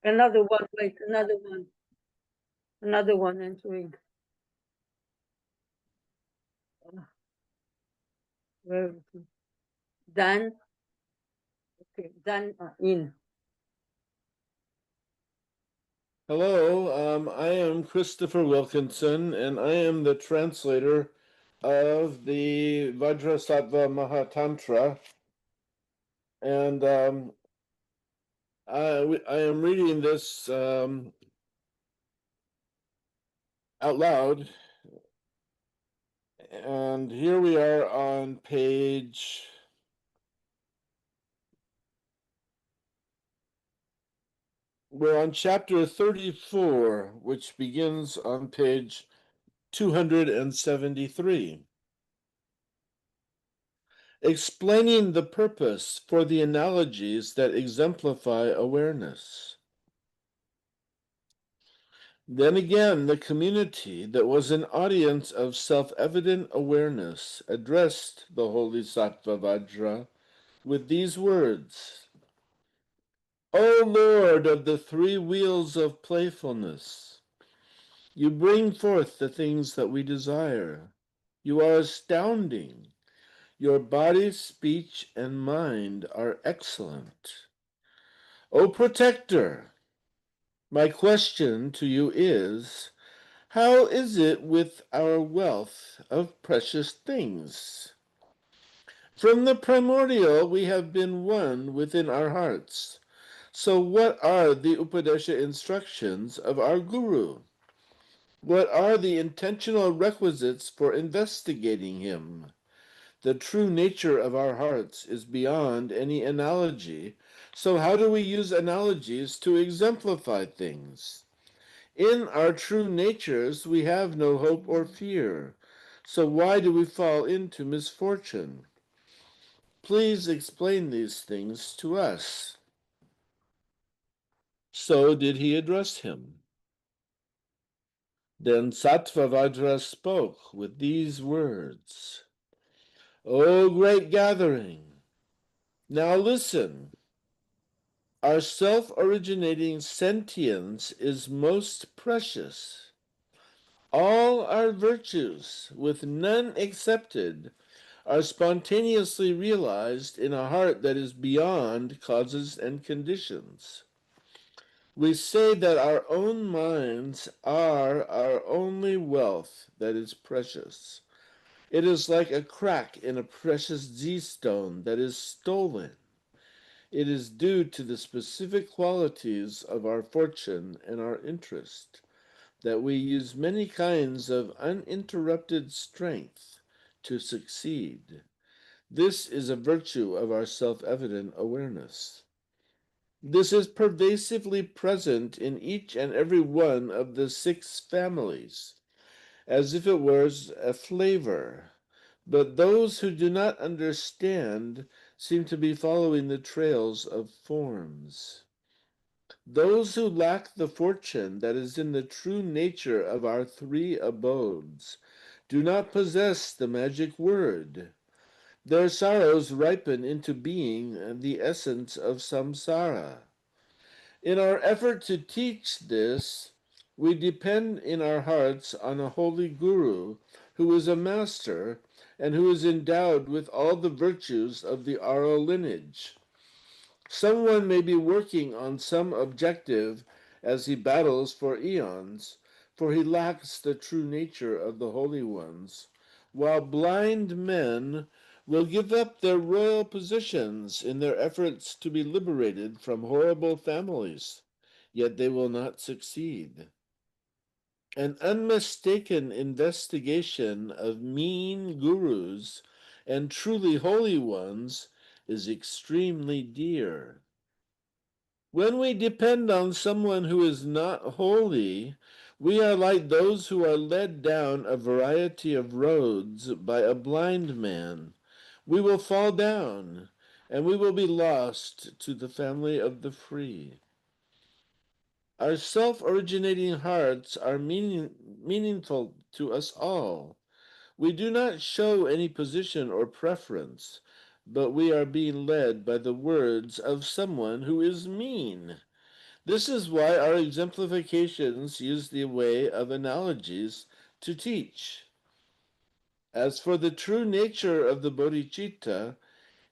Another one, wait, another one. Another one entering. Where is it? Dan. Okay, Dan in. Hello, I am Christopher Wilkinson, and I am the translator of the Vajrasattva Mahatantra. And I am reading this out loud. And here we are on we're on chapter 34, which begins on page 273. Explaining the purpose for the analogies that exemplify awareness. Then again, the community that was an audience of self-evident awareness addressed the holy Sattva Vajra with these words: O Lord of the three wheels of playfulness, you bring forth the things that we desire. You are astounding. Your body, speech, and mind are excellent. O Protector, my question to you is, how is it with our wealth of precious things? From the primordial we have been one within our hearts. So what are the Upadesha instructions of our Guru? What are the intentional requisites for investigating him? The true nature of our hearts is beyond any analogy. So how do we use analogies to exemplify things? In our true natures we have no hope or fear. So why do we fall into misfortune? Please explain these things to us. So did he address him. Then Sattvavajra spoke with these words: O great gathering, now listen. Our self-originating sentience is most precious. All our virtues, with none excepted, are spontaneously realized in a heart that is beyond causes and conditions. We say that our own minds are our only wealth that is precious. It is like a crack in a precious Z-stone that is stolen. It is due to the specific qualities of our fortune and our interest that we use many kinds of uninterrupted strength to succeed. This is a virtue of our self-evident awareness. This is pervasively present in each and every one of the 6 families, as if it was a flavor. But those who do not understand seem to be following the trails of forms. Those who lack the fortune that is in the true nature of our 3 abodes do not possess the magic word. Their sorrows ripen into being the essence of samsara. In our effort to teach this, we depend in our hearts on a holy guru who is a master and who is endowed with all the virtues of the Aro lineage. Someone may be working on some objective as he battles for eons, for he lacks the true nature of the holy ones, while blind men will give up their royal positions in their efforts to be liberated from horrible families, yet they will not succeed. An unmistaken investigation of mean gurus and truly holy ones is extremely dear. When we depend on someone who is not holy, we are like those who are led down a variety of roads by a blind man. We will fall down, and we will be lost to the family of the free. Our self-originating hearts are meaningful to us all. We do not show any position or preference, but we are being led by the words of someone who is mean. This is why our exemplifications use the way of analogies to teach. As for the true nature of the bodhicitta,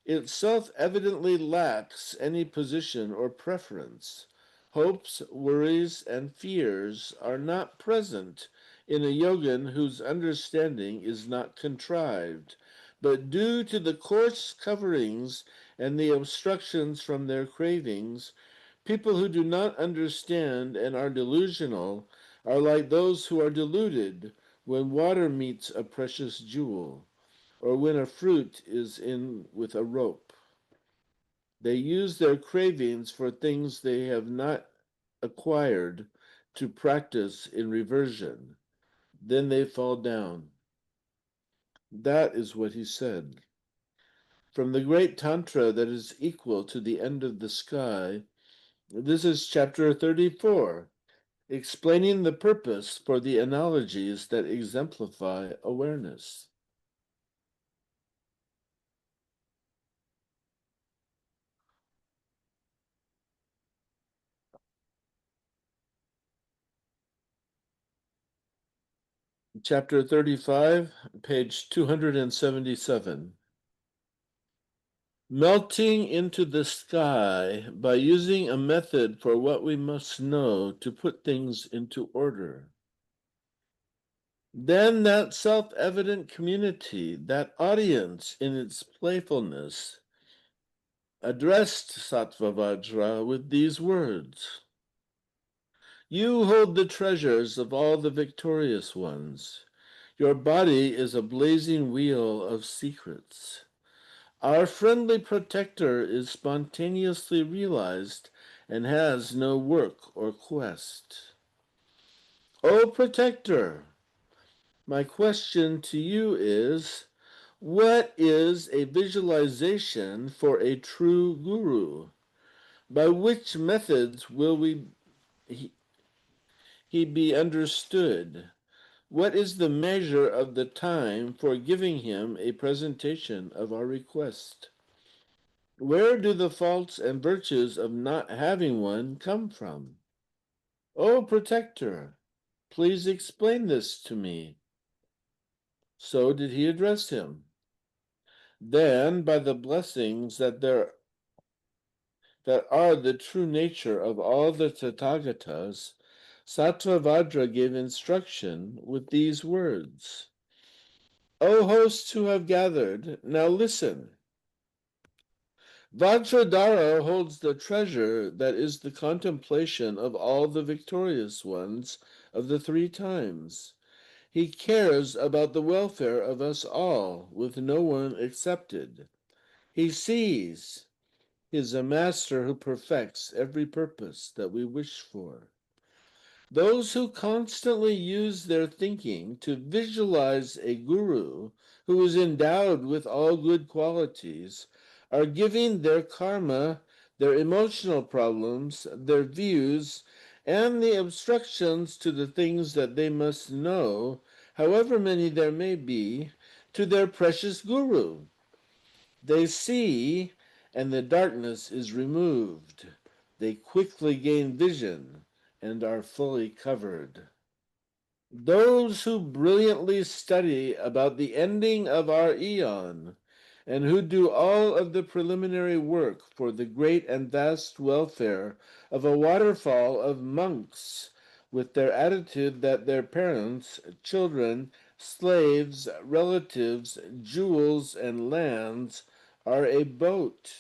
itself evidently lacks any position or preference. Hopes, worries, and fears are not present in a yogin whose understanding is not contrived, but due to the coarse coverings and the obstructions from their cravings. People who do not understand and are delusional are like those who are deluded when water meets a precious jewel, or when a fruit is in with a rope. They use their cravings for things they have not acquired to practice in reversion. Then they fall down. That is what he said. From the great Tantra that is equal to the end of the sky, this is chapter 34, explaining the purpose for the analogies that exemplify awareness. Chapter 35, page 277. Melting into the sky by using a method for what we must know to put things into order. Then that self-evident community, that audience in its playfulness, addressed Sattva Vajra with these words: You hold the treasures of all the victorious ones. Your body is a blazing wheel of secrets. Our friendly protector is spontaneously realized and has no work or quest. O protector, my question to you is, what is a visualization for a true guru? By which methods will he be understood? What is the measure of the time for giving him a presentation of our request? Where do the faults and virtues of not having one come from? O protector, please explain this to me. So did he address him. Then, by the blessings that are the true nature of all the Tathagatas, Sattva gave instruction with these words: O hosts who have gathered, now listen. Vajradhara holds the treasure that is the contemplation of all the victorious ones of the three times. He cares about the welfare of us all, with no one excepted. He sees. He is a master who perfects every purpose that we wish for. Those who constantly use their thinking to visualize a guru who is endowed with all good qualities are giving their karma, their emotional problems, their views, and the obstructions to the things that they must know, however many there may be, to their precious guru. They see, and the darkness is removed. They quickly gain vision and are fully covered. Those who brilliantly study about the ending of our eon, and who do all of the preliminary work for the great and vast welfare of a waterfall of monks, with their attitude that their parents, children, slaves, relatives, jewels, and lands are a boat.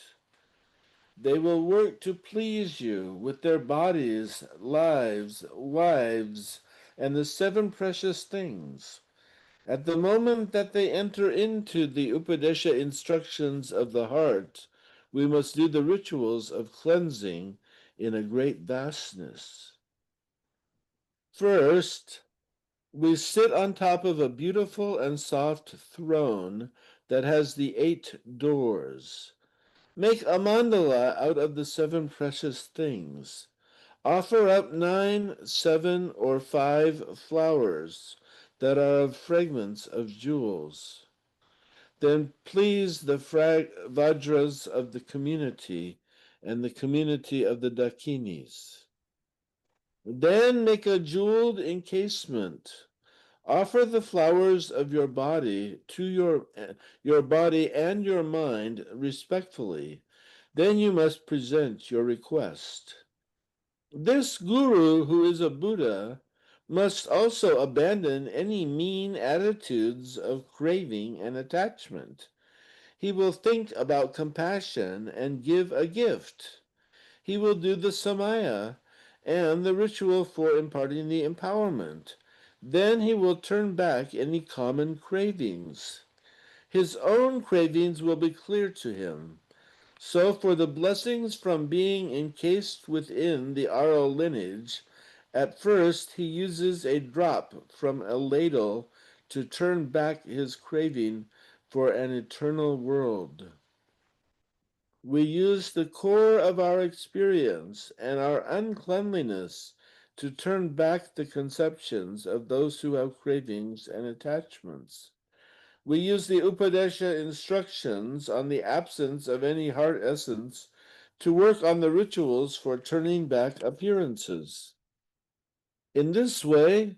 They will work to please you with their bodies, lives, wives, and the seven precious things. At the moment that they enter into the Upadesha instructions of the heart, we must do the rituals of cleansing in a great vastness. First, we sit on top of a beautiful and soft throne that has the 8 doors. Make a mandala out of the 7 precious things. Offer up 9, 7, or 5 flowers that are of fragments of jewels. Then please the Vajras of the community and the community of the Dakinis. Then make a jeweled encasement. Offer the flowers of your body to your body and your mind respectfully. Then you must present your request. This guru, who is a Buddha, must also abandon any mean attitudes of craving and attachment. He will think about compassion and give a gift. He will do the samaya and the ritual for imparting the empowerment. Then he will turn back any common cravings. His own cravings will be clear to him. So for the blessings from being encased within the Aro lineage, at first he uses a drop from a ladle to turn back his craving for an eternal world. We use the core of our experience and our uncleanliness to turn back the conceptions of those who have cravings and attachments. We use the Upadesha instructions on the absence of any heart essence to work on the rituals for turning back appearances. In this way,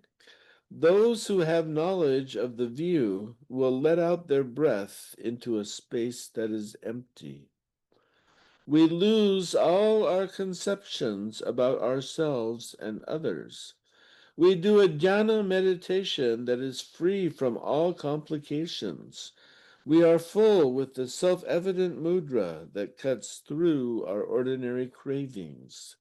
those who have knowledge of the view will let out their breath into a space that is empty. We lose all our conceptions about ourselves and others. We do a jhana meditation that is free from all complications. We are full with the self-evident mudra that cuts through our ordinary cravings.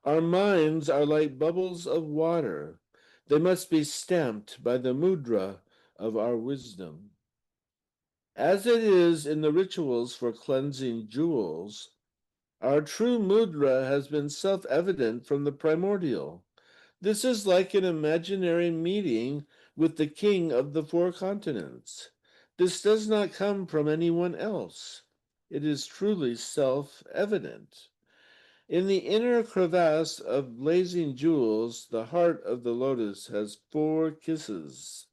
Our minds are like bubbles of water. They must be stamped by the mudra of our wisdom. As it is in the rituals for cleansing jewels, our true mudra has been self-evident from the primordial. This is like an imaginary meeting with the king of the four continents. This does not come from anyone else. It is truly self-evident. In the inner crevasse of blazing jewels, the heart of the lotus has 4 kisses.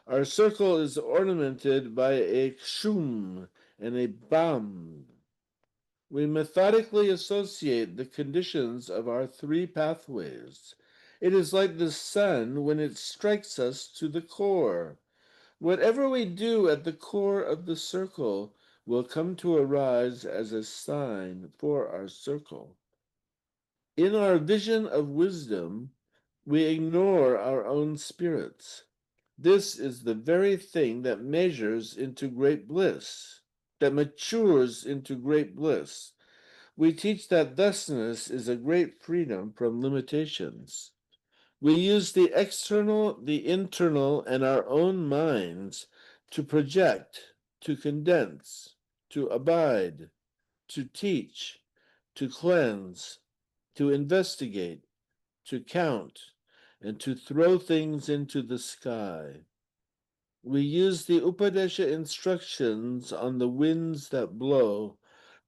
Our circle is ornamented by a kshum and a bam. We methodically associate the conditions of our 3 pathways. It is like the sun when it strikes us to the core. Whatever we do at the core of the circle will come to arise as a sign for our circle. In our vision of wisdom, we ignore our own spirits. This is the very thing that measures into great bliss, that matures into great bliss. We teach that thusness is a great freedom from limitations. We use the external, the internal, and our own minds to project, to condense, to abide, to teach, to cleanse, to investigate, to count, and to throw things into the sky. We use the Upadesha instructions on the winds that blow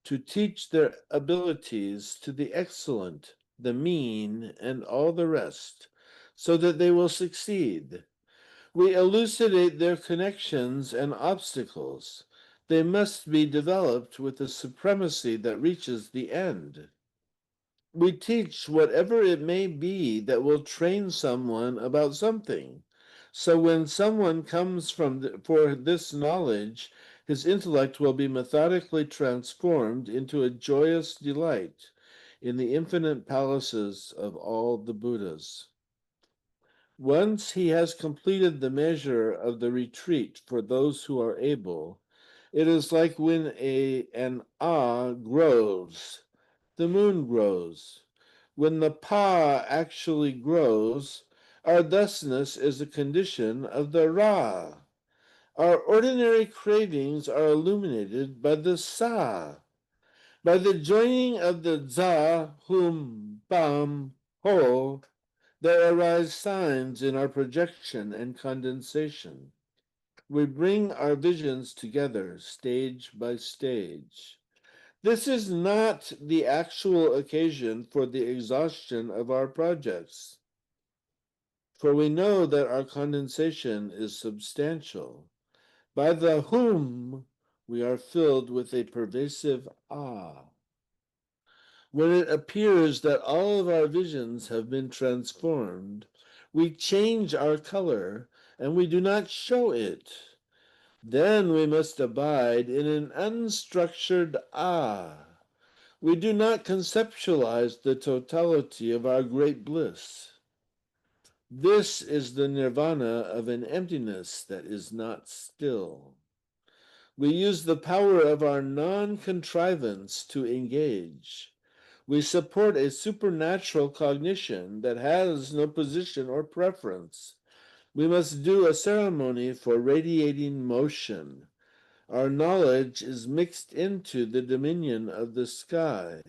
to teach their abilities to the excellent, the mean, and all the rest, so that they will succeed. We elucidate their connections and obstacles. They must be developed with a supremacy that reaches the end. We teach whatever it may be that will train someone about something. So when someone comes for this knowledge, his intellect will be methodically transformed into a joyous delight in the infinite palaces of all the Buddhas. Once he has completed the measure of the retreat for those who are able, it is like when an grows, the moon grows. When the pa actually grows, our thusness is a condition of the ra. Our ordinary cravings are illuminated by the sa. By the joining of the za, hum, bam, ho, there arise signs in our projection and condensation. We bring our visions together, stage by stage. This is not the actual occasion for the exhaustion of our projects, for we know that our condensation is substantial. By the whom we are filled with a pervasive ah. When it appears that all of our visions have been transformed, we change our color and we do not show it. Then we must abide in an unstructured We do not conceptualize the totality of our great bliss. This is the nirvana of an emptiness that is not still. We use the power of our non-contrivance to engage. We support a supernatural cognition that has no position or preference. We must do a ceremony for radiating motion. Our knowledge is mixed into the dominion of the sky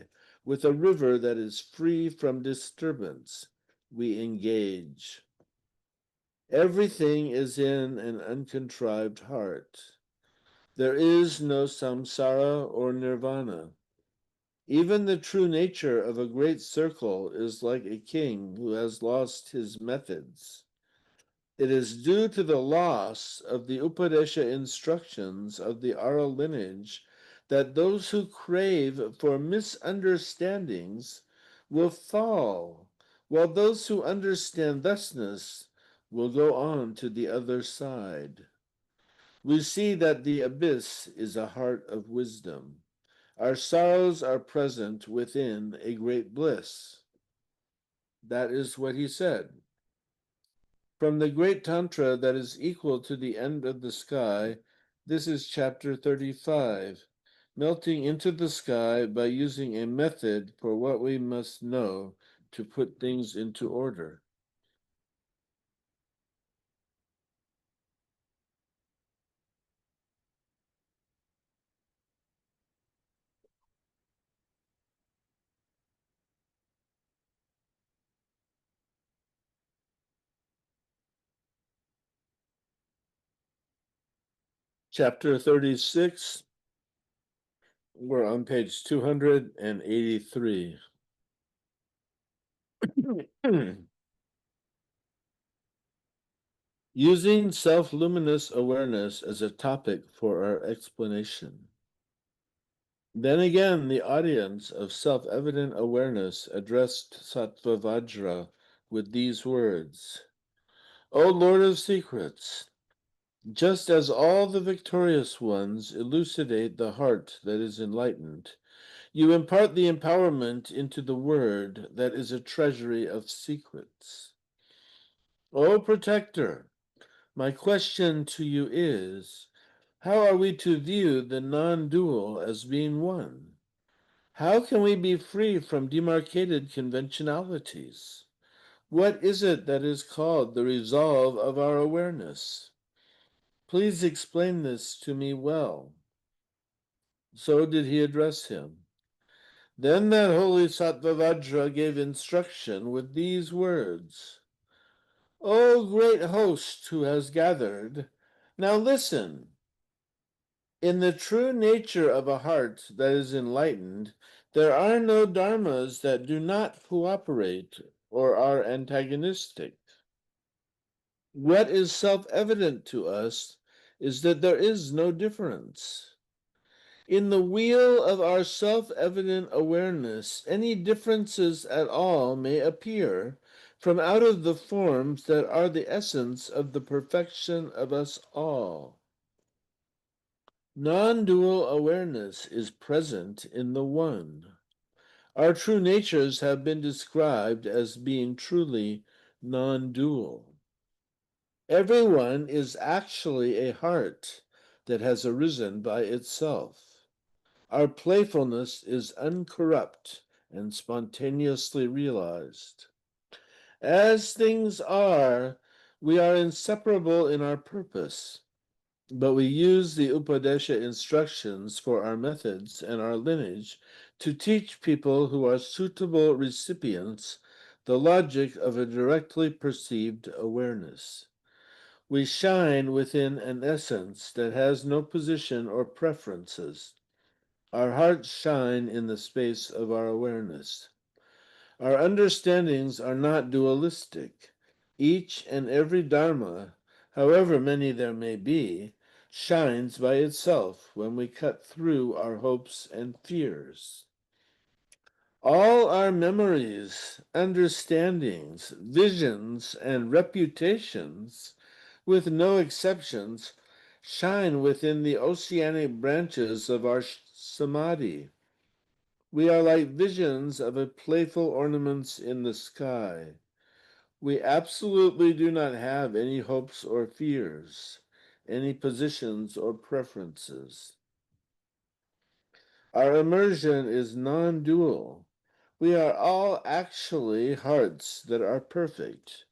with a river that is free from disturbance. We engage. Everything is in an uncontrived heart. There is no samsara or nirvana. Even the true nature of a great circle is like a king who has lost his methods. It is due to the loss of the Upadesha instructions of the Ara lineage that those who crave for misunderstandings will fall, while those who understand thusness will go on to the other side. We see that the abyss is a heart of wisdom. Our sorrows are present within a great bliss. That is what he said. From the great Tantra that is equal to the end of the sky, this is chapter 35, melting into the sky by using a method for what we must know to put things into order. Chapter 36, we're on page 283. Using self-luminous awareness as a topic for our explanation. Then again, the audience of self-evident awareness addressed Sattva Vajra with these words: O Lord of Secrets, just as all the victorious ones elucidate the heart that is enlightened, you impart the empowerment into the word that is a treasury of secrets. O Protector, my question to you is, how are we to view the non-dual as being one? How can we be free from demarcated conventionalities? What is it that is called the resolve of our awareness? Please explain this to me well. So did he address him. Then that holy Sattvavajra gave instruction with these words: O great host who has gathered, now listen. In the true nature of a heart that is enlightened, there are no dharmas that do not cooperate or are antagonistic. What is self-evident to us is that there is no difference. In the wheel of our self-evident awareness, any differences at all may appear from out of the forms that are the essence of the perfection of us all. Non-dual awareness is present in the one. Our true natures have been described as being truly non-dual. Everyone is actually a heart that has arisen by itself. Our playfulness is uncorrupt and spontaneously realized. As things are, we are inseparable in our purpose. But we use the Upadesha instructions for our methods and our lineage to teach people who are suitable recipients the logic of a directly perceived awareness. We shine within an essence that has no position or preferences. Our hearts shine in the space of our awareness. Our understandings are not dualistic. Each and every dharma, however many there may be, shines by itself when we cut through our hopes and fears. All our memories, understandings, visions, and reputations, with no exceptions, shine within the oceanic branches of our samadhi. We are like visions of a playful ornaments in the sky. We absolutely do not have any hopes or fears, any positions or preferences. Our immersion is non-dual. We are all actually hearts that are perfect.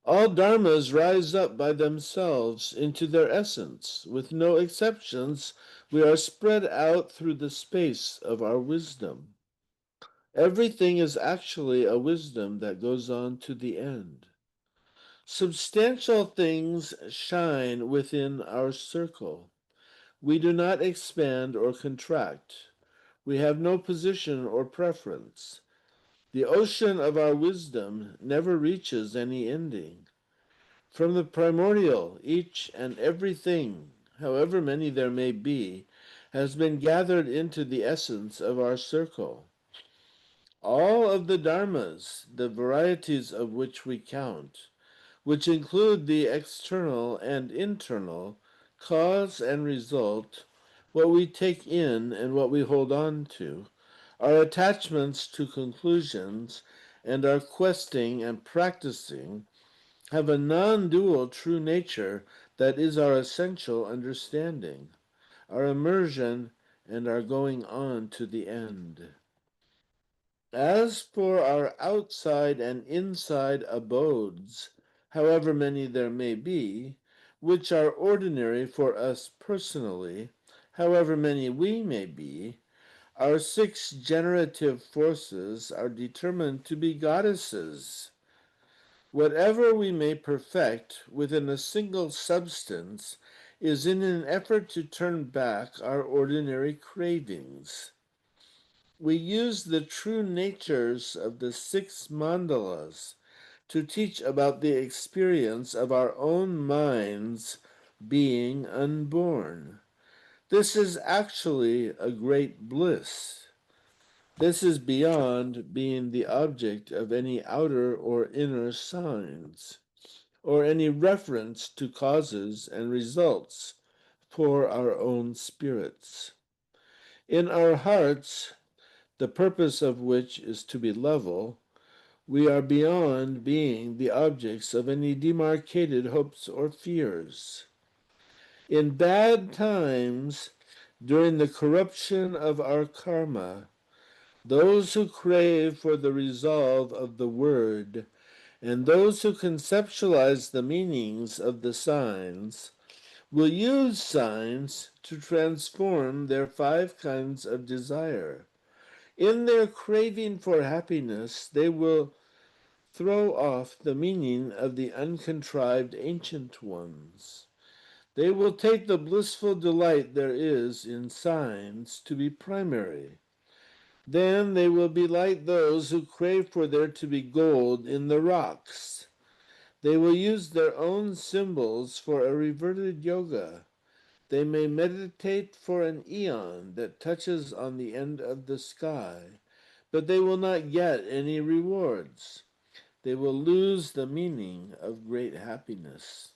All dharmas rise up by themselves into their essence. With no exceptions, we are spread out through the space of our wisdom. Everything is actually a wisdom that goes on to the end. Substantial things shine within our circle. We do not expand or contract. We have no position or preference. The ocean of our wisdom never reaches any ending. From the primordial, each and everything, however many there may be, has been gathered into the essence of our circle. All of the dharmas, the varieties of which we count, which include the external and internal, cause and result, what we take in and what we hold on to, our attachments to conclusions, and our questing and practicing, have a non-dual true nature that is our essential understanding, our immersion, and our going on to the end. As for our outside and inside abodes, however many there may be, which are ordinary for us personally, however many we may be, our six generative forces are determined to be goddesses. Whatever we may perfect within a single substance is in an effort to turn back our ordinary cravings. We use the true natures of the six mandalas to teach about the experience of our own minds being unborn. This is actually a great bliss. This is beyond being the object of any outer or inner signs, or any reference to causes and results for our own spirits. In our hearts, the purpose of which is to be level, we are beyond being the objects of any demarcated hopes or fears. In bad times, during the corruption of our karma, those who crave for the resolve of the word, and those who conceptualize the meanings of the signs, will use signs to transform their five kinds of desire. In their craving for happiness, they will throw off the meaning of the uncontrived ancient ones. They will take the blissful delight there is in signs to be primary. Then they will be like those who crave for there to be gold in the rocks. They will use their own symbols for a reverted yoga. They may meditate for an eon that touches on the end of the sky, but they will not get any rewards. They will lose the meaning of great happiness.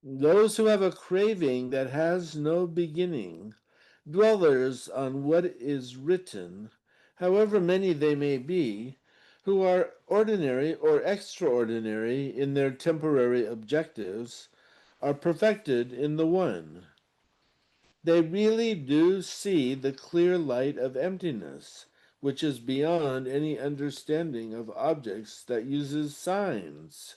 Those who have a craving that has no beginning, dwellers on what is written, however many they may be, who are ordinary or extraordinary in their temporary objectives, are perfected in the one. They really do see the clear light of emptiness, which is beyond any understanding of objects that uses signs.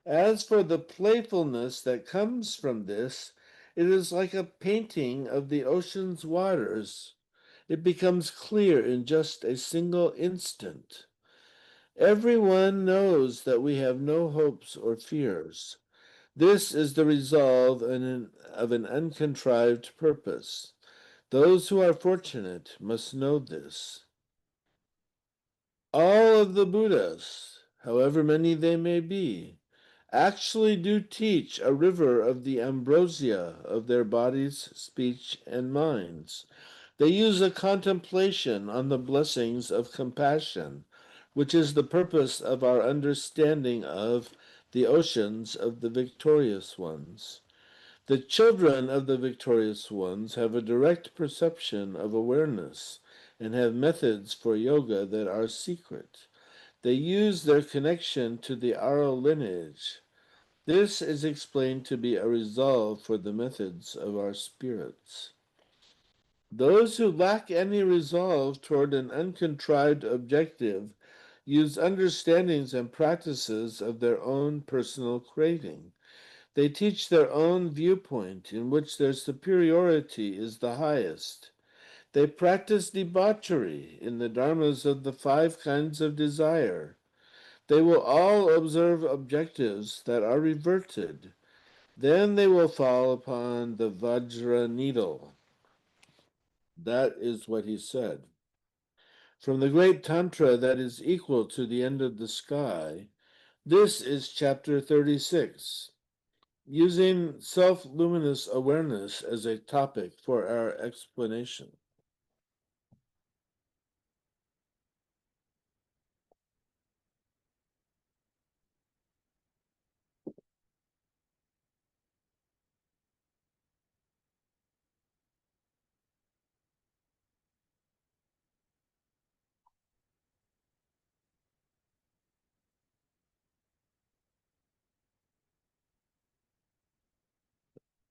As for the playfulness that comes from this, it is like a painting of the ocean's waters. It becomes clear in just a single instant. Everyone knows that we have no hopes or fears. This is the resolve of an uncontrived purpose. Those who are fortunate must know this. All of the Buddhas, however many they may be, actually do teach a river of the ambrosia of their bodies, speech, and minds, They use a contemplation on the blessings of compassion, which is the purpose of our understanding of the oceans of the victorious ones. The children of the victorious ones have a direct perception of awareness and have methods for yoga that are secret. They use their connection to the Aro lineage. This is explained to be a resolve for the methods of our spirits. Those who lack any resolve toward an uncontrived objective use understandings and practices of their own personal craving. They teach their own viewpoint in which their superiority is the highest. They practice debauchery in the dharmas of the five kinds of desire. They will all observe objectives that are reverted. Then they will fall upon the Vajra needle. That is what he said. From the great Tantra that is equal to the end of the sky, this is chapter 36, using self-luminous awareness as a topic for our explanation.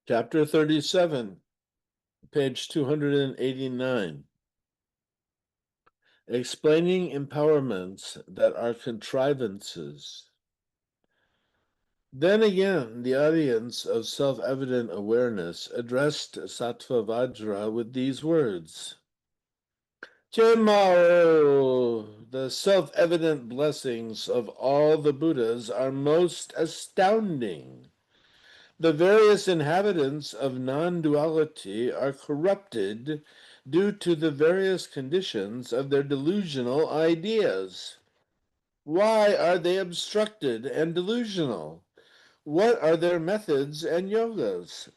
Chapter 37, page 289. Explaining empowerments that are contrivances. Then again, the audience of self-evident awareness addressed Sattva Vajra with these words. Chemao, the self-evident blessings of all the Buddhas are most astounding. The various inhabitants of non-duality are corrupted due to the various conditions of their delusional ideas. Why are they obstructed and delusional? What are their methods and yogas?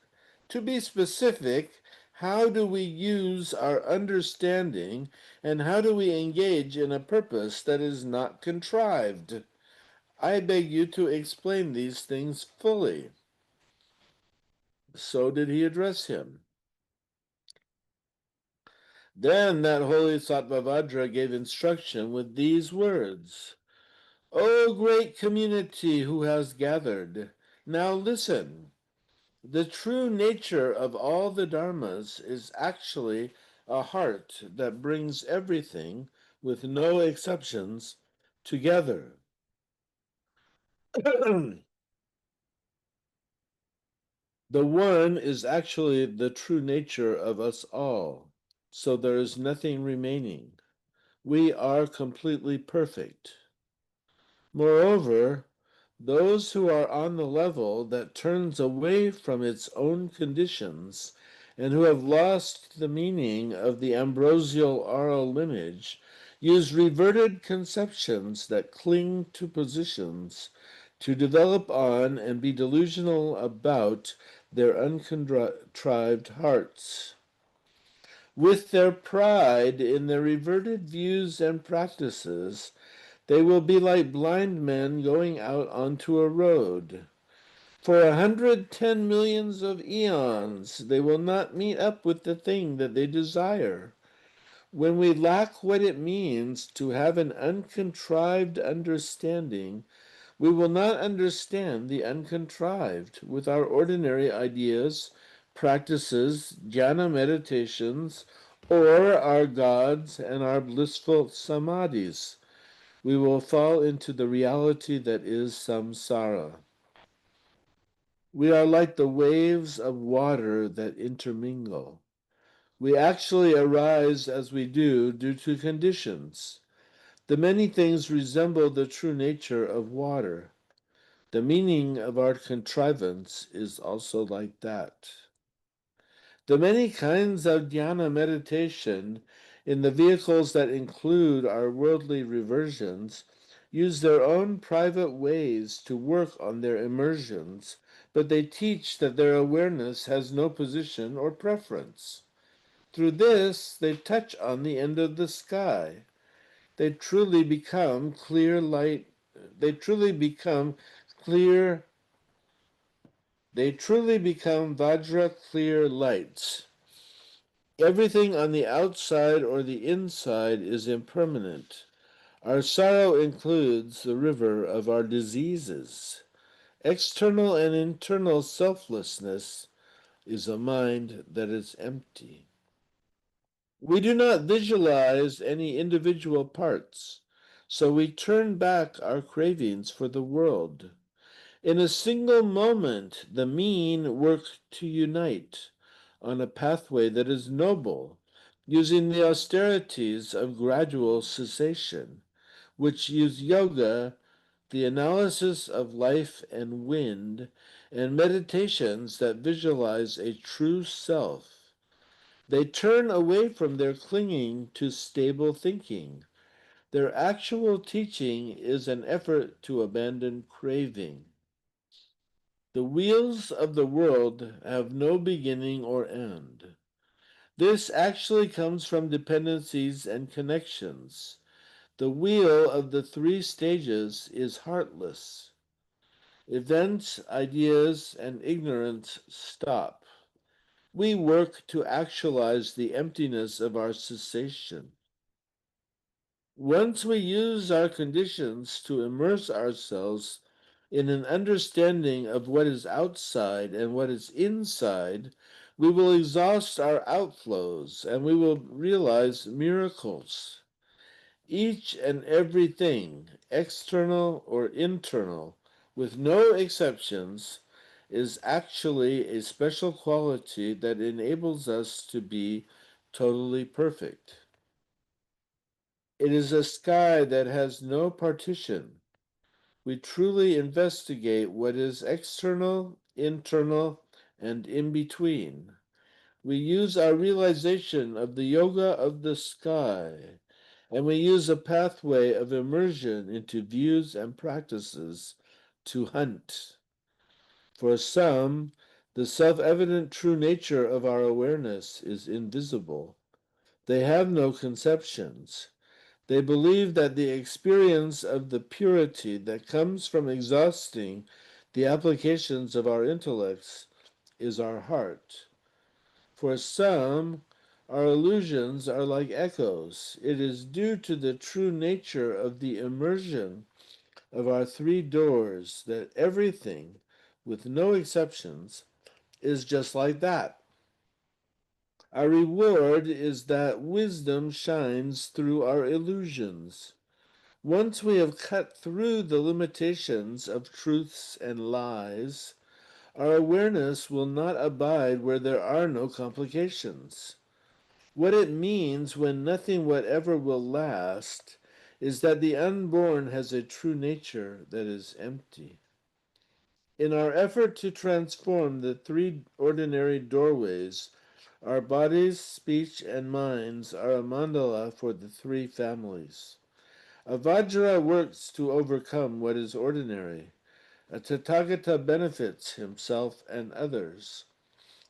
To be specific, how do we use our understanding and how do we engage in a purpose that is not contrived? I beg you to explain these things fully. So did he address him. Then that holy Sattvavajra gave instruction with these words. O great community who has gathered, now listen. The true nature of all the dharmas is actually a heart that brings everything, with no exceptions, together. The one is actually the true nature of us all, so there is nothing remaining. We are completely perfect. Moreover, those who are on the level that turns away from its own conditions and who have lost the meaning of the ambrosial oral lineage use reverted conceptions that cling to positions to develop on and be delusional about their uncontrived hearts. With their pride in their reverted views and practices, they will be like blind men going out onto a road. For 110 millions of eons, they will not meet up with the thing that they desire. When we lack what it means to have an uncontrived understanding, we will not understand the uncontrived with our ordinary ideas, practices, jhana meditations, or our gods and our blissful samadhis. We will fall into the reality that is samsara. We are like the waves of water that intermingle. We actually arise as we do due to conditions. The many things resemble the true nature of water. The meaning of our contrivance is also like that. The many kinds of dhyana meditation in the vehicles that include our worldly reversions use their own private ways to work on their immersions, but they teach that their awareness has no position or preference. Through this, they touch on the end of the sky. They truly become clear light. They truly become clear. They truly become Vajra clear lights. Everything on the outside or the inside is impermanent. Our sorrow includes the river of our diseases. External and internal selflessness is a mind that is empty. We do not visualize any individual parts, so we turn back our cravings for the world. In a single moment, the mean work to unite on a pathway that is noble, using the austerities of gradual cessation, which use yoga, the analysis of life and wind, and meditations that visualize a true self. They turn away from their clinging to stable thinking. Their actual teaching is an effort to abandon craving. The wheels of the world have no beginning or end. This actually comes from dependencies and connections. The wheel of the three stages is heartless. Events, ideas, and ignorance stop. We work to actualize the emptiness of our cessation. Once we use our conditions to immerse ourselves in an understanding of what is outside and what is inside, we will exhaust our outflows and we will realize miracles. Each and everything, external or internal, with no exceptions, is actually a special quality that enables us to be totally perfect. It is a sky that has no partition. We truly investigate what is external, internal, and in between. We use our realization of the yoga of the sky, and we use a pathway of immersion into views and practices to hunt. For some, the self-evident true nature of our awareness is invisible. They have no conceptions. They believe that the experience of the purity that comes from exhausting the applications of our intellects is our heart. For some, our illusions are like echoes. It is due to the true nature of the immersion of our three doors that everything, with no exceptions, is just like that. Our reward is that wisdom shines through our illusions. Once we have cut through the limitations of truths and lies, our awareness will not abide where there are no complications. What it means when nothing whatever will last is that the unborn has a true nature that is empty. In our effort to transform the three ordinary doorways, our bodies, speech, and minds are a mandala for the three families. A Vajra works to overcome what is ordinary. A Tathagata benefits himself and others.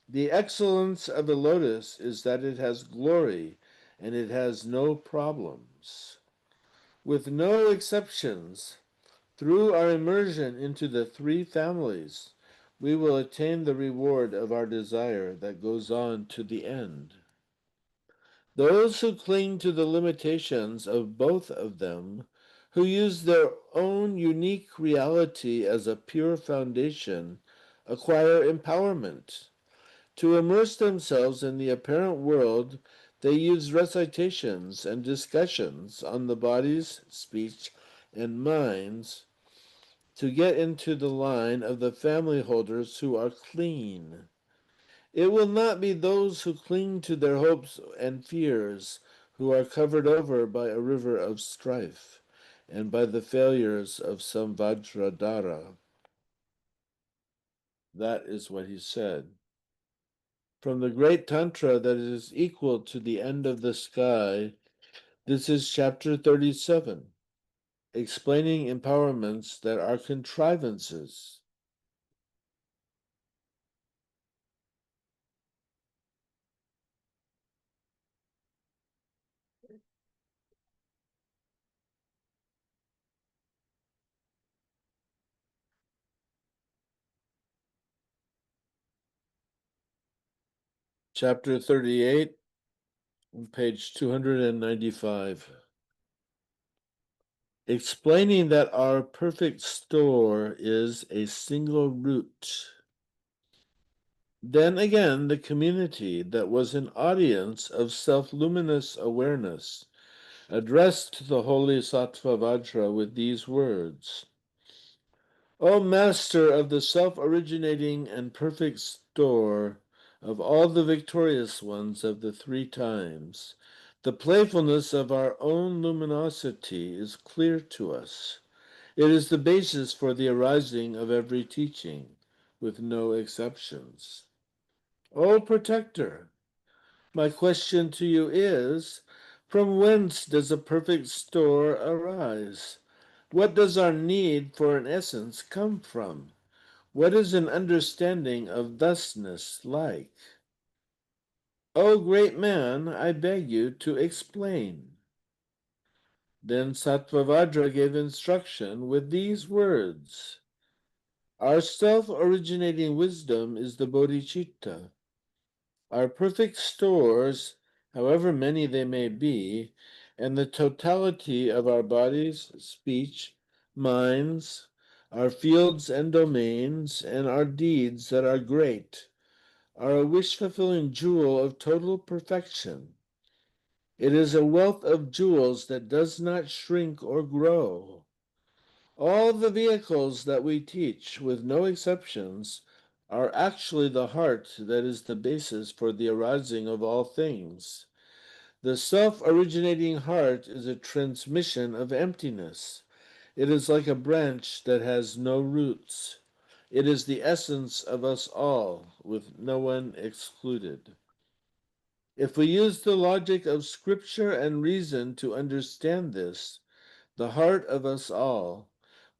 The excellence of a lotus is that it has glory and it has no problems. With no exceptions, through our immersion into the three families, we will attain the reward of our desire that goes on to the end. Those who cling to the limitations of both of them, who use their own unique reality as a pure foundation, acquire empowerment. To immerse themselves in the apparent world, they use recitations and discussions on the bodies, speech, and minds to get into the line of the family holders who are clean. It will not be those who cling to their hopes and fears who are covered over by a river of strife and by the failures of some Vajradhara. That is what he said. From the great Tantra that is equal to the end of the sky, this is chapter 37, explaining empowerments that are contrivances. chapter 38, page 295. Explaining that our perfect store is a single root. Then again, the community that was an audience of self-luminous awareness addressed the holy Sattva Vajra with these words: O Master of the self-originating and perfect store of all the victorious ones of the three times, the playfulness of our own luminosity is clear to us. It is the basis for the arising of every teaching, with no exceptions. O Protector, my question to you is, from whence does a perfect store arise? What does our need for an essence come from? What is an understanding of thusness like? O great man, I beg you to explain. Then Sattva gave instruction with these words: Our self-originating wisdom is the bodhicitta. Our perfect stores, however many they may be, and the totality of our bodies, speech, minds, our fields and domains, and our deeds that are great, are a wish-fulfilling jewel of total perfection. It is a wealth of jewels that does not shrink or grow. All the vehicles that we teach, with no exceptions, are actually the heart that is the basis for the arising of all things. The self-originating heart is a transmission of emptiness. It is like a branch that has no roots. It is the essence of us all, with no one excluded. If we use the logic of scripture and reason to understand this, the heart of us all,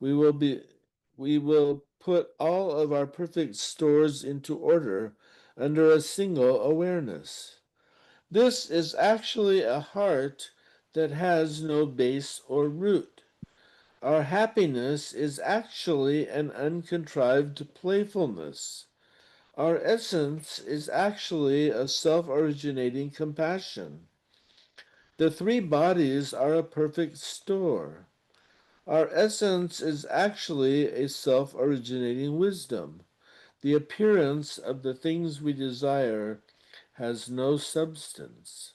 we will put all of our perfect stores into order under a single awareness. This is actually a heart that has no base or root. Our happiness is actually an uncontrived playfulness. Our essence is actually a self-originating compassion. The three bodies are a perfect store. Our essence is actually a self-originating wisdom. The appearance of the things we desire has no substance.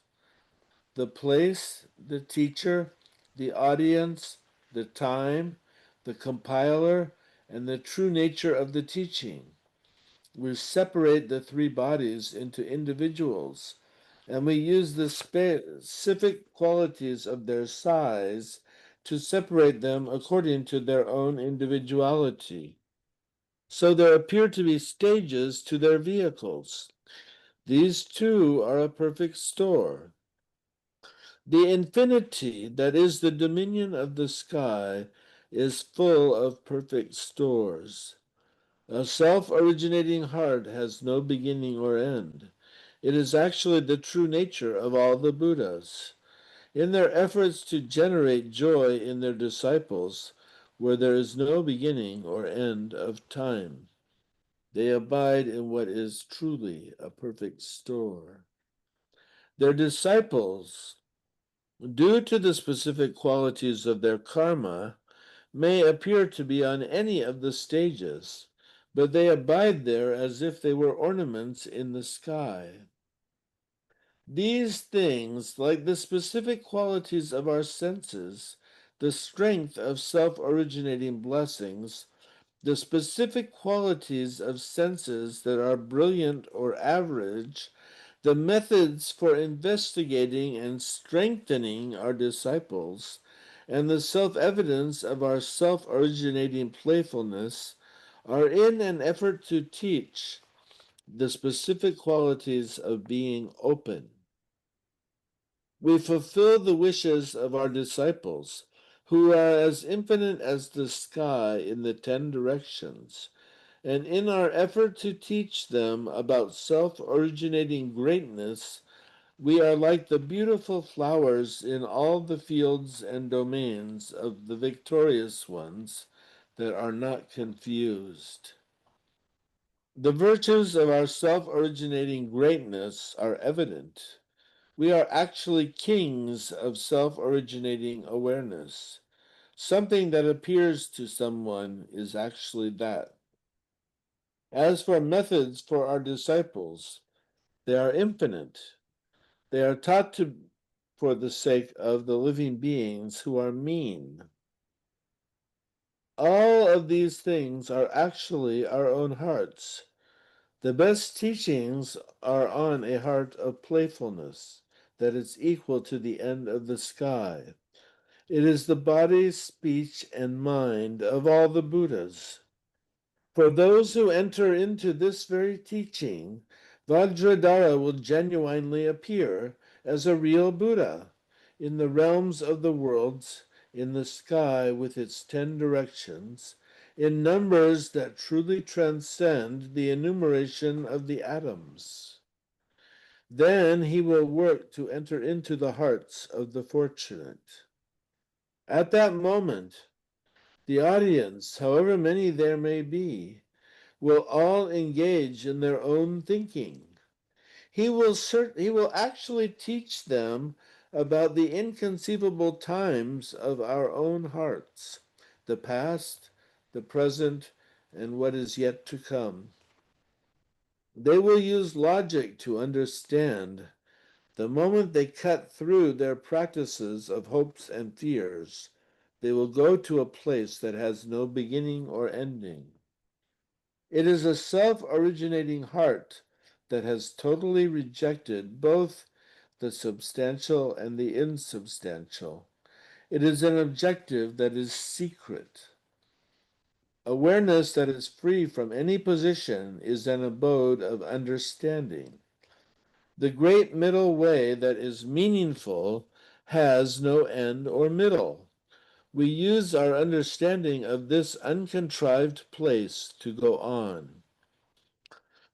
The place, the teacher, the audience, the time, the compiler, and the true nature of the teaching. We separate the three bodies into individuals, and we use the specific qualities of their size to separate them according to their own individuality. So there appear to be stages to their vehicles. These too are a perfect store. The infinity that is the dominion of the sky is full of perfect stores. A self-originating heart has no beginning or end. It is actually the true nature of all the Buddhas. In their efforts to generate joy in their disciples, where there is no beginning or end of time, they abide in what is truly a perfect store. Their disciples, due to the specific qualities of their karma, may appear to be on any of the stages, but they abide there as if they were ornaments in the sky. These things, like the specific qualities of our senses, the strength of self-originating blessings, the specific qualities of senses that are brilliant or average, the methods for investigating and strengthening our disciples, and the self-evidence of our self-originating playfulness are in an effort to teach the specific qualities of being open. We fulfill the wishes of our disciples, who are as infinite as the sky in the 10 directions, and in our effort to teach them about self-originating greatness, we are like the beautiful flowers in all the fields and domains of the victorious ones that are not confused. The virtues of our self-originating greatness are evident. We are actually kings of self-originating awareness. Something that appears to someone is actually that. As for methods for our disciples, they are infinite. They are taught to for the sake of the living beings who are mean. All of these things are actually our own hearts. The best teachings are on a heart of playfulness that is equal to the end of the sky. It is the body, speech, and mind of all the Buddhas. For those who enter into this very teaching, Vajradhara will genuinely appear as a real Buddha in the realms of the worlds, in the sky with its 10 directions, in numbers that truly transcend the enumeration of the atoms. Then he will work to enter into the hearts of the fortunate. At that moment, the audience, however many there may be, will all engage in their own thinking. He will actually teach them about the inconceivable times of our own hearts, the past, the present, and what is yet to come. They will use logic to understand. The moment they cut through their practices of hopes and fears, they will go to a place that has no beginning or ending. It is a self-originating heart that has totally rejected both the substantial and the insubstantial. It is an objective that is secret. Awareness that is free from any position is an abode of understanding. The great middle way that is meaningful has no end or middle. We use our understanding of this uncontrived place to go on.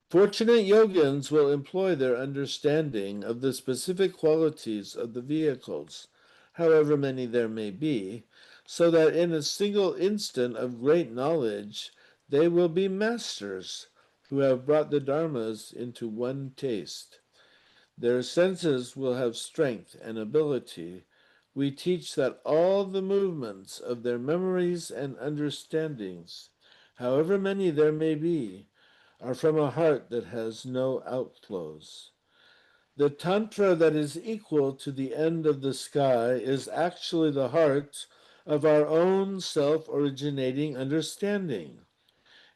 Fortunate yogins will employ their understanding of the specific qualities of the vehicles, however many there may be, so that in a single instant of great knowledge they will be masters who have brought the dharmas into one taste. Their senses will have strength and ability. We teach that all the movements of their memories and understandings, however many there may be, are from a heart that has no outflows. The Tantra that is equal to the end of the sky is actually the heart of our own self-originating understanding.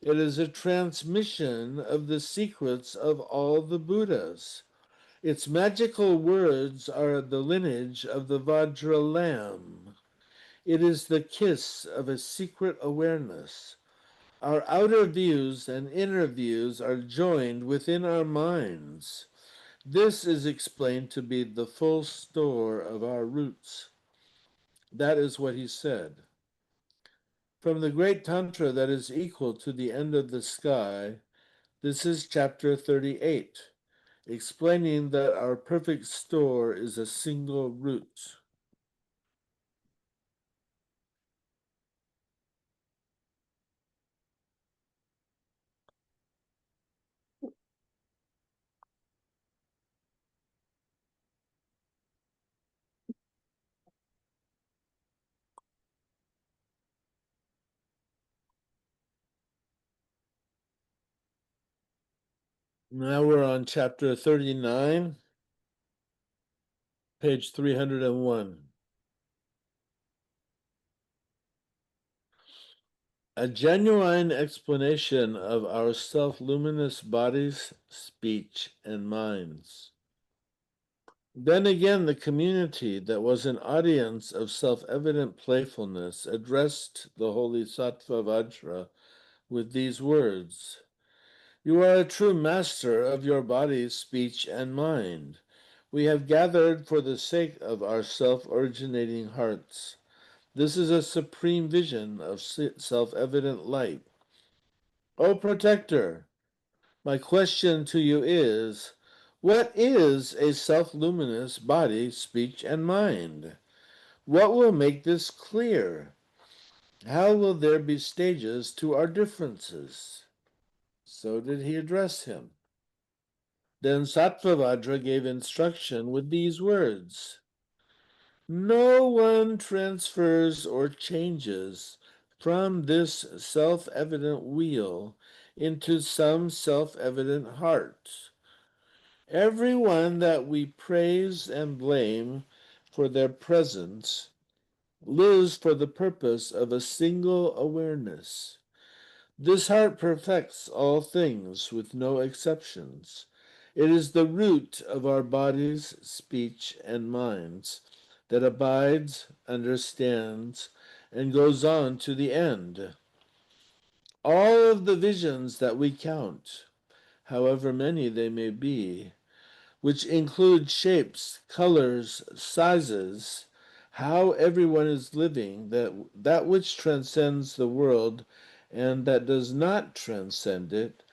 It is a transmission of the secrets of all the Buddhas. Its magical words are the lineage of the Vajra lamb. It is the kiss of a secret awareness. Our outer views and inner views are joined within our minds. This is explained to be the full store of our roots. That is what he said. From the great Tantra that is equal to the end of the sky, this is chapter 38, explaining that our perfect store is a single root. Now we're on chapter 39, page 301. A genuine explanation of our self-luminous bodies, speech, and minds. Then again, the community that was an audience of self-evident playfulness addressed the holy Sattva Vajra with these words: "You are a true master of your body, speech, and mind. We have gathered for the sake of our self-originating hearts. This is a supreme vision of self-evident light. O protector, my question to you is, what is a self-luminous body, speech, and mind? What will make this clear? How will there be stages to our differences?" So did he address him. Then Sattva gave instruction with these words: no one transfers or changes from this self-evident wheel into some self-evident heart. Everyone that we praise and blame for their presence lives for the purpose of a single awareness. This heart perfects all things with no exceptions. It is the root of our bodies, speech, and minds that abides, understands, and goes on to the end. All of the visions that we count, however many they may be, which include shapes, colors, sizes, how everyone is living, that which transcends the world and that does not transcend it,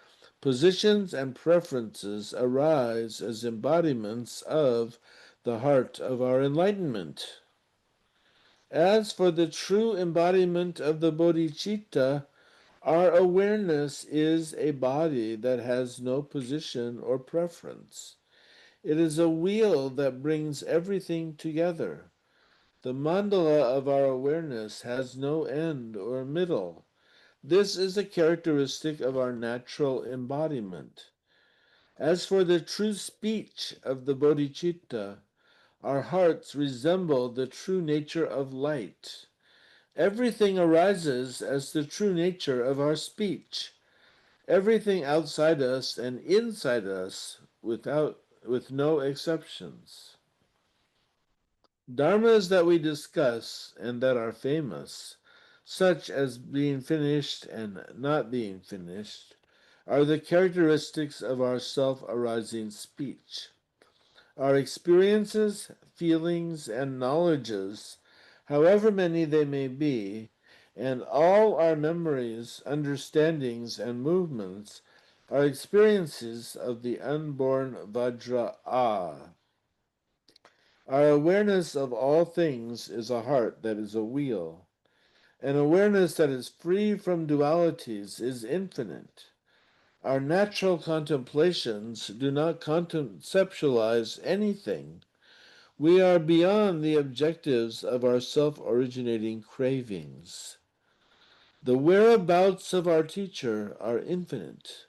positions and preferences arise as embodiments of the heart of our enlightenment. As for the true embodiment of the bodhicitta, our awareness is a body that has no position or preference. It is a wheel that brings everything together. The mandala of our awareness has no end or middle. This is a characteristic of our natural embodiment. As for the true speech of the bodhicitta, our hearts resemble the true nature of light. Everything arises as the true nature of our speech. Everything outside us and inside us with no exceptions. Dharmas that we discuss and that are famous, such as being finished and not being finished, are the characteristics of our self-arising speech. Our experiences, feelings, and knowledges, however many they may be, and all our memories, understandings, and movements are experiences of the unborn Vajra. Our awareness of all things is a heart that is a wheel. An awareness that is free from dualities is infinite. Our natural contemplations do not conceptualize anything. We are beyond the objectives of our self-originating cravings. The whereabouts of our teacher are infinite.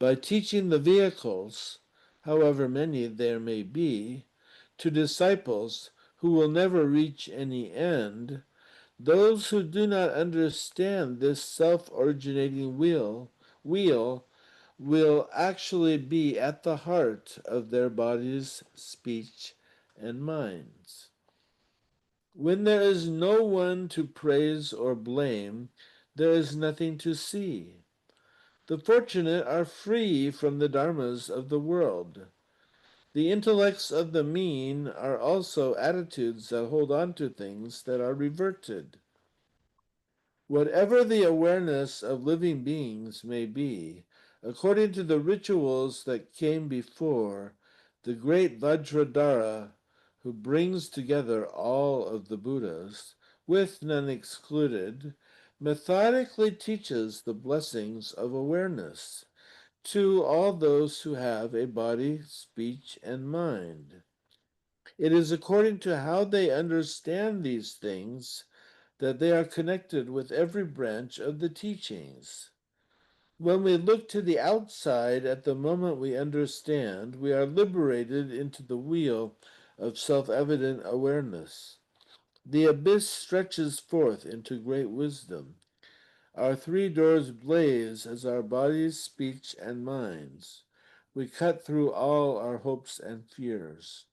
By teaching the vehicles, however many there may be, to disciples who will never reach any end, those who do not understand this self-originating wheel will actually be at the heart of their bodies, speech, and minds. When there is no one to praise or blame, there is nothing to see. The fortunate are free from the dharmas of the world. The intellects of the mean are also attitudes that hold on to things that are reverted. Whatever the awareness of living beings may be, according to the rituals that came before, the great Vajradhara, who brings together all of the Buddhas, with none excluded, methodically teaches the blessings of awareness to all those who have a body, speech, and mind. It is according to how they understand these things that they are connected with every branch of the teachings. When we look to the outside at the moment we understand, we are liberated into the wheel of self-evident awareness. The abyss stretches forth into great wisdom. Our three doors blaze as our bodies, speech, and minds. We cut through all our hopes and fears.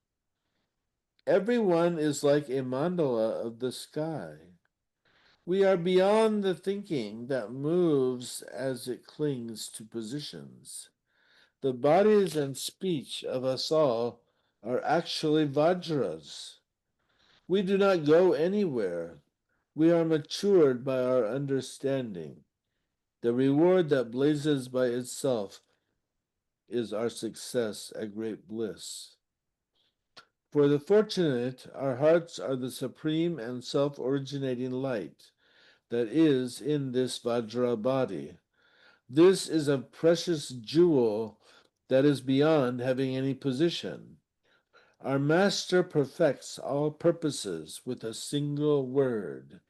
Everyone is like a mandala of the sky. We are beyond the thinking that moves as it clings to positions. The bodies and speech of us all are actually Vajras. We do not go anywhere. We are matured by our understanding. The reward that blazes by itself is our success at great bliss. For the fortunate, our hearts are the supreme and self-originating light that is in this Vajra body. This is a precious jewel that is beyond having any position. Our master perfects all purposes with a single word.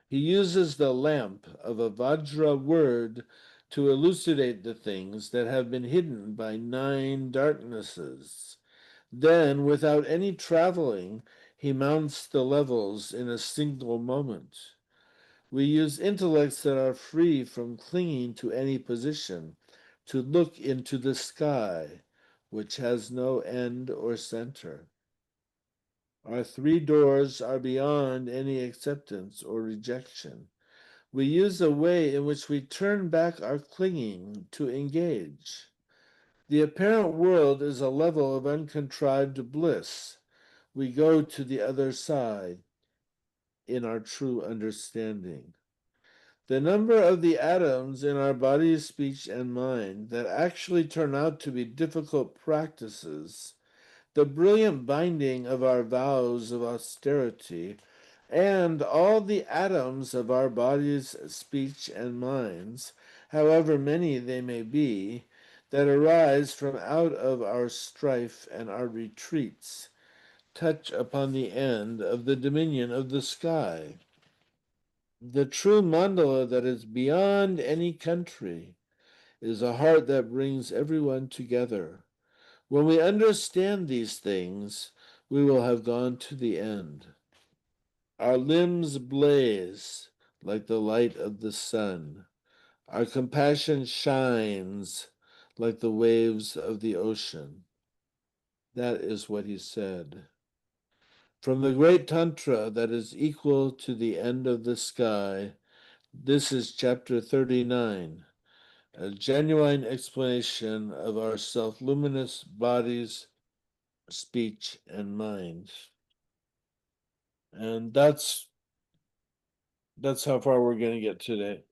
He uses the lamp of a Vajra word to elucidate the things that have been hidden by 9 darknesses. Then, without any traveling, he mounts the levels in a single moment. We use intellects that are free from clinging to any position to look into the sky, which has no end or center. Our 3 doors are beyond any acceptance or rejection. We use a way in which we turn back our clinging to engage. The apparent world is a level of uncontrived bliss. We go to the other side in our true understanding. The number of the atoms in our body, speech, and mind that actually turn out to be difficult practices, the brilliant binding of our vows of austerity, and all the atoms of our bodies, speech, and minds, however many they may be, that arise from out of our strife and our retreats, touch upon the end of the dominion of the sky. The true mandala that is beyond any country is a heart that brings everyone together. When we understand these things, we will have gone to the end. Our limbs blaze like the light of the sun. Our compassion shines like the waves of the ocean. That is what he said. From the great Tantra that is equal to the end of the sky, this is chapter 39, a genuine explanation of our self-luminous bodies, speech, and mind. And that's how far we're going to get today.